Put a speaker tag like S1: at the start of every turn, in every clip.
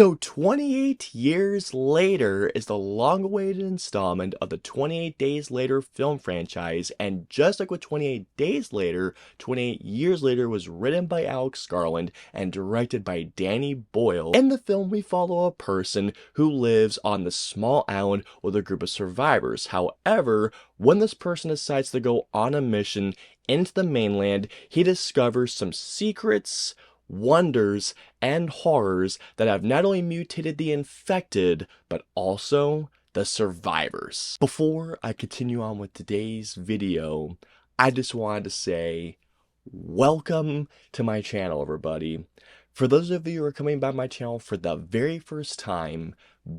S1: So 28 years later is the long-awaited installment of the 28 Days Later film franchise, and just like with 28 Days Later, 28 Years Later was written by Alex Garland and directed by Danny Boyle. In the film, we follow a person who lives on the small island with a group of survivors. However, when this person decides to go on a mission into the mainland, he discovers some secrets, wonders, and horrors that have not only mutated the infected, but also the survivors. Before I continue on with today's video, I just wanted to say, welcome to my channel, everybody. For those of you who are coming by my channel for the very first time,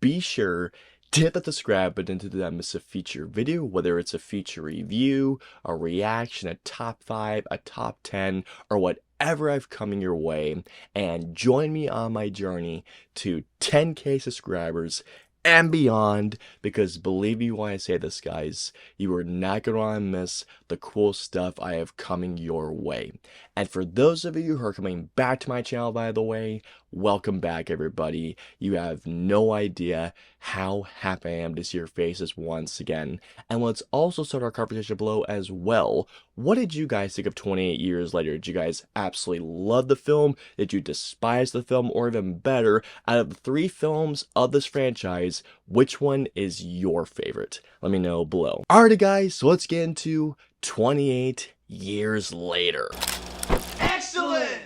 S1: be sure to hit the subscribe button to not miss a feature video, whether it's a feature review, a reaction, a top 5, a top 10, or whatever I've coming your way, and join me on my journey to 10K subscribers and beyond, because believe me when I say this, guys, you are not going to want to miss the cool stuff I have coming your way. And for those of you who are coming back to my channel, by the way, welcome back, everybody. You have no idea how happy I am to see your faces once again. And let's also start our conversation below as well. What did you guys think of 28 Years Later? Did you guys absolutely love the film? Did you despise the film? Or even better, out of the 3 films of this franchise, which one is your favorite? Let me know below. Alrighty guys, so let's get into 28 Years Later.
S2: Excellent!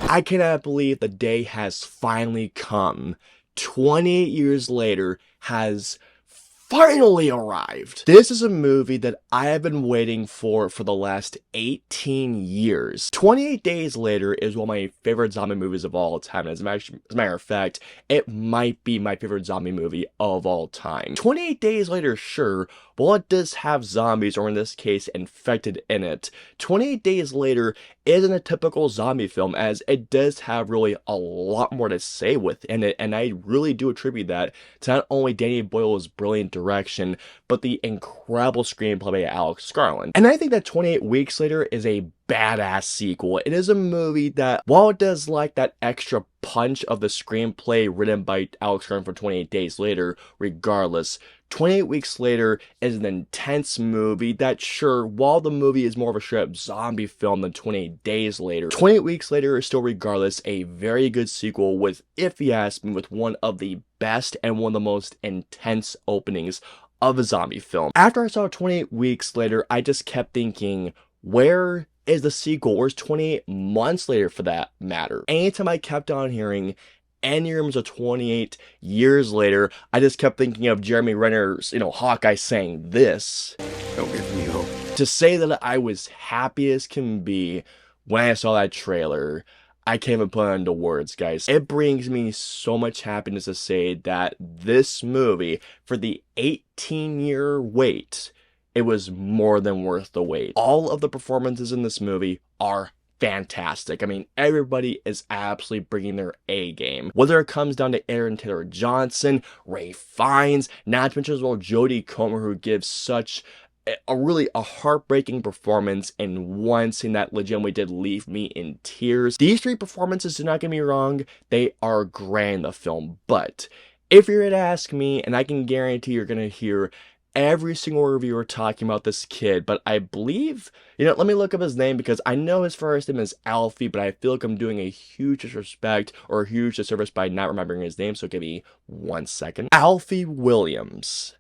S1: I cannot believe the day has finally come. 28 years later has finally arrived. This is a movie that I have been waiting for the last 18 years. 28 Days Later is one of my favorite zombie movies of all time. As a matter of fact, it might be my favorite zombie movie of all time. 28 Days Later, sure, while it does have zombies, or in this case, infected in it, 28 Days Later isn't a typical zombie film, as it does have really a lot more to say within it, and I really do attribute that to not only Danny Boyle's brilliant direction, but the incredible screenplay by Alex Garland. And I think that 28 Weeks Later is a badass sequel. It is a movie that, while it does like that extra punch of the screenplay written by Alex Garland for 28 Days Later, regardless, 28 Weeks Later is an intense movie that, sure, while the movie is more of a straight-up zombie film than 28 Days Later, 28 Weeks Later is still, regardless, a very good sequel with, if you ask me, with one of the best and one of the most intense openings of a zombie film. After I saw 28 Weeks Later, I just kept thinking, where is the sequel? Where's 28 months later, for that matter? Anytime I kept on hearing any terms of 28 years later, I just kept thinking of Jeremy Renner's, Hawkeye saying this.
S2: Don't give me hope.
S1: To say that I was happy as can be when I saw that trailer, I can't even put it into words, guys. It brings me so much happiness to say that this movie, for the 18-year wait, it was more than worth the wait. All of the performances in this movie are fantastic. I mean, everybody is absolutely bringing their A game. Whether it comes down to AaronTaylorJohnson, Ray Fiennes, not to mention as well Jodie, who gives such a heartbreaking performance in one scene that legitimately did leave me in tears. These 3 performances, do not get me wrong, they are grand in the film, but if you're to ask me, and I can guarantee you're gonna hear every single reviewer talking about this kid, but I believe, let me look up his name, because I know his first name is Alfie, but I feel like I'm doing a huge disrespect or a huge disservice by not remembering his name, so give me 1 second. Alfie Williams.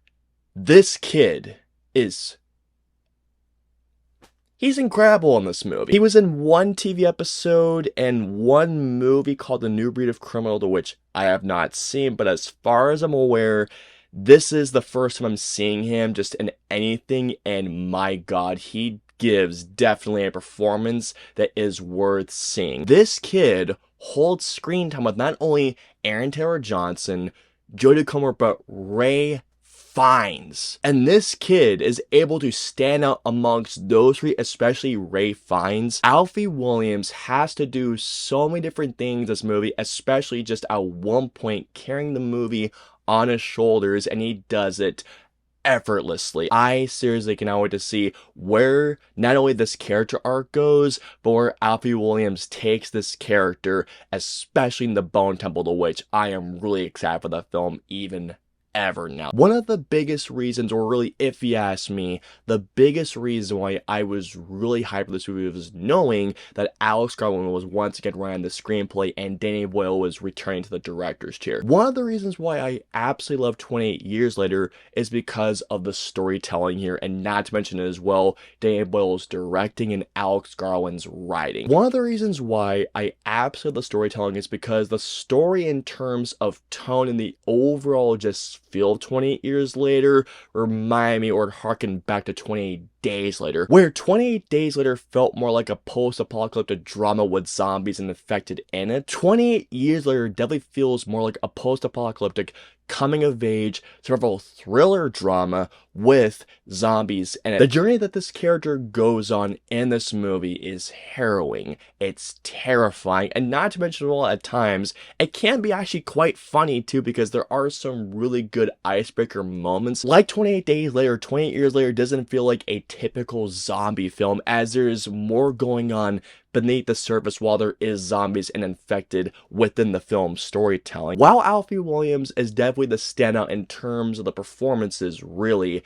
S1: This kid he's incredible in this movie. He was in 1 TV episode and 1 movie called The New Breed of Criminal, to which I have not seen, but as far as I'm aware, this is the first time I'm seeing him just in anything, and my god, he gives definitely a performance that is worth seeing. This kid holds screen time with not only AaronTaylorJohnson, Jodie, but Ray Fiennes. And this kid is able to stand out amongst those 3, especially Ray Fiennes. Alfie Williams has to do so many different things in this movie, especially just at one point carrying the movie on his shoulders, and he does it effortlessly. I seriously cannot wait to see where not only this character arc goes, but where Alfie Williams takes this character, especially in the Bone Temple, to which I am really excited for the film even ever now. One of the biggest reasons, or really if you ask me, the biggest reason why I was really hyped for this movie was knowing that Alex Garland was once again writing the screenplay and Danny Boyle was returning to the director's chair. One of the reasons why I absolutely love 28 Years Later is because of the storytelling here, and not to mention as well, Danny Boyle's directing and Alex Garland's writing. One of the reasons why I absolutely love the storytelling is because the story in terms of tone and the overall just feel of 28 Years Later remind me or harken back to 28 Days Later, where 28 Days Later felt more like a post-apocalyptic drama with zombies and infected in it. 28 Years Later definitely feels more like a post-apocalyptic coming-of-age survival thriller drama with zombies in it. The journey that this character goes on in this movie is harrowing, it's terrifying, and not to mention, well, at times, it can be actually quite funny too, because there are some really good icebreaker moments. Like 28 Days Later, 28 Years Later doesn't feel like a typical zombie film, as there's more going on beneath the surface while there is zombies and infected within the film's storytelling. While Alfie Williams is definitely the standout in terms of the performances, really,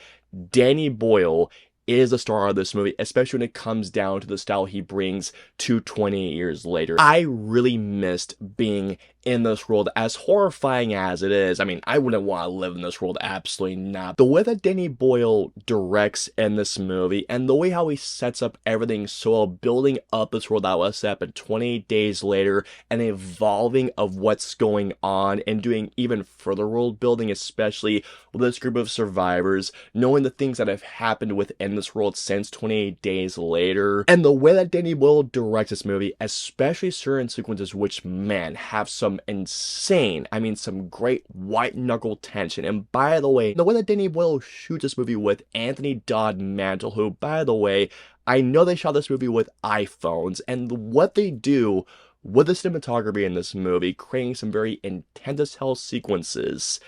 S1: Danny Boyle is the star of this movie, especially when it comes down to the style he brings to 28 Years Later. I really missed being in this world, as horrifying as it is. I mean, I wouldn't want to live in this world, absolutely not. The way that Danny Boyle directs in this movie, and the way how he sets up everything so well, building up this world that was set up in 28 Days Later, and evolving of what's going on, and doing even further world building, especially with this group of survivors, knowing the things that have happened within this world since 28 Days Later, and the way that Danny Boyle directs this movie, especially certain sequences which, man, have some insane, I mean some great white knuckle tension. And by the way, the way that Danny Boyle shoots this movie with Anthony Dodd Mantle, who, by the way, I know they shot this movie with iPhones, and what they do with the cinematography in this movie, creating some very intense as hell sequences,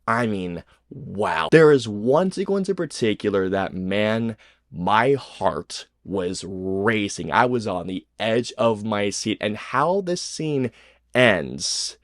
S1: I mean, wow. There is one sequence in particular that, man, my heart was racing. I was on the edge of my seat, and how this scene ends,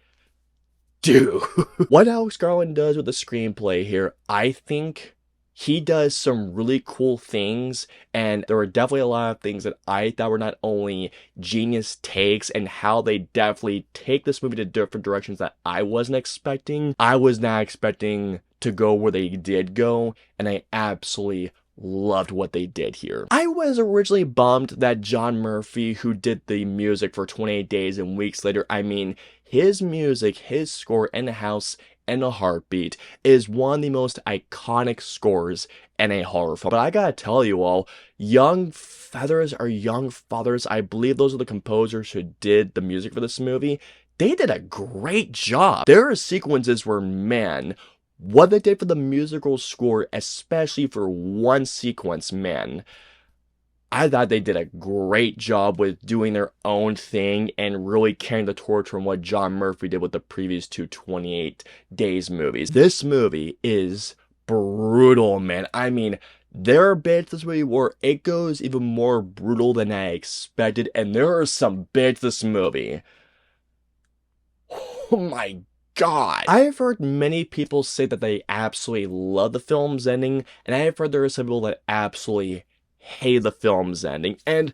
S1: dude. What Alex Garland does with the screenplay here, I think he does some really cool things, and there were definitely a lot of things that I thought were not only genius takes, and how they definitely take this movie to different directions that I wasn't expecting. I was not expecting to go where they did go, and I absolutely loved what they did here. I was originally bummed that John Murphy, who did the music for 28 Days and Weeks Later, I mean, his music, his score in the house in a heartbeat is one of the most iconic scores in a horror film. But I gotta tell you all, Young Feathers or Young Fathers, I believe those are the composers who did the music for this movie. They did a great job. There are sequences where, man, what they did for the musical score, especially for one sequence, man, I thought they did a great job with doing their own thing and really carrying the torch from what John Murphy did with the previous two 28 Days movies. This movie is brutal, man. I mean, there are bits in this movie where it goes even more brutal than I expected, and there are some bits in this movie. Oh my God. I've heard many people say that they absolutely love the film's ending, and I've heard there are some people that absolutely hate the film's ending. And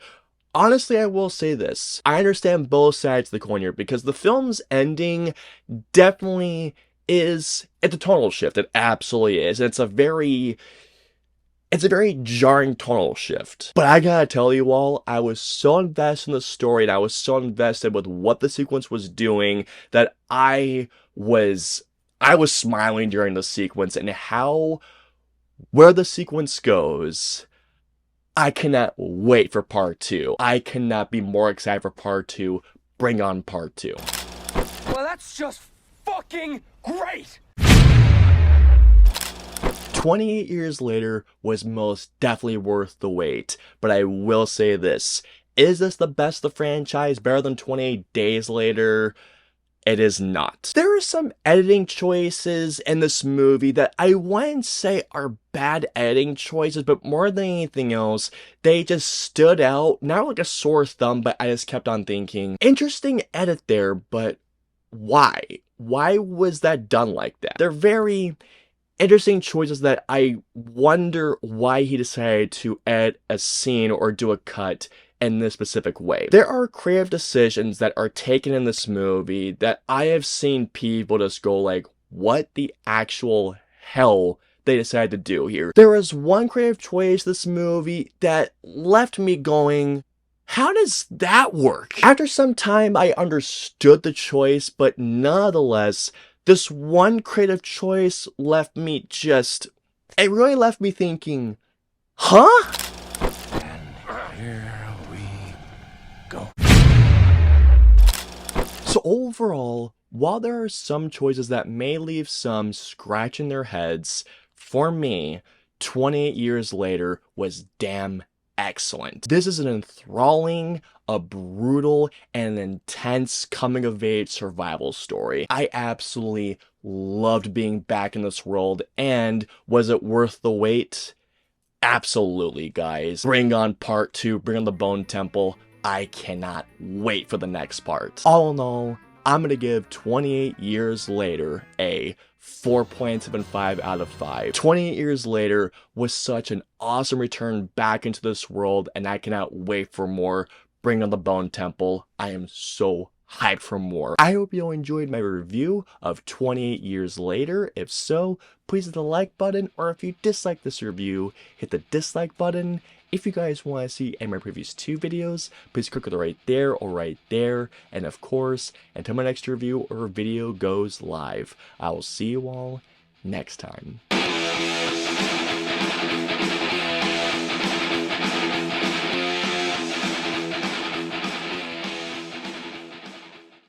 S1: honestly, I will say this. I understand both sides of the coin here, because the film's ending definitely is, it's a tonal shift. It absolutely is. It's a very jarring tonal shift. But I gotta tell you all, I was so invested in the story, and I was so invested with what the sequence was doing, that I was smiling during the sequence, and where the sequence goes, I cannot wait for part 2. I cannot be more excited for part 2. Bring on part 2.
S2: Well, that's just fucking great!
S1: 28 Years Later was most definitely worth the wait, but I will say this. Is this the best of the franchise? Better than 28 Days Later? It is not. There are some editing choices in this movie that I wouldn't say are bad editing choices, but more than anything else, they just stood out. Not like a sore thumb, but I just kept on thinking, interesting edit there, but why? Why was that done like that? They're very interesting choices that I wonder why he decided to edit a scene or do a cut in this specific way. There are creative decisions that are taken in this movie that I have seen people just go like, what the actual hell they decided to do here? There was one creative choice this movie that left me going, how does that work? After some time, I understood the choice, but nonetheless, this one creative choice left me it really left me thinking, huh?
S2: Here we go.
S1: So overall, while there are some choices that may leave some scratching their heads, for me, 28 years later was damn excellent. This is an enthralling, a brutal, and an intense coming-of-age survival story. I absolutely loved being back in this world, and was it worth the wait? Absolutely, guys. Bring on part 2, bring on the Bone Temple. I cannot wait for the next part. All in all, I'm gonna give 28 years later a 4.75 out of 5. 28 years later was such an awesome return back into this world, and I cannot wait for more. Bring on the Bone Temple. I am so hyped for more. I hope you all enjoyed my review of 28 years later. If so, please hit the like button, or if you dislike this review, hit the dislike button. If you guys want to see any of my previous 2 videos, please click on the right there or right there. And of course, until my next review or video goes live, I will see you all next time.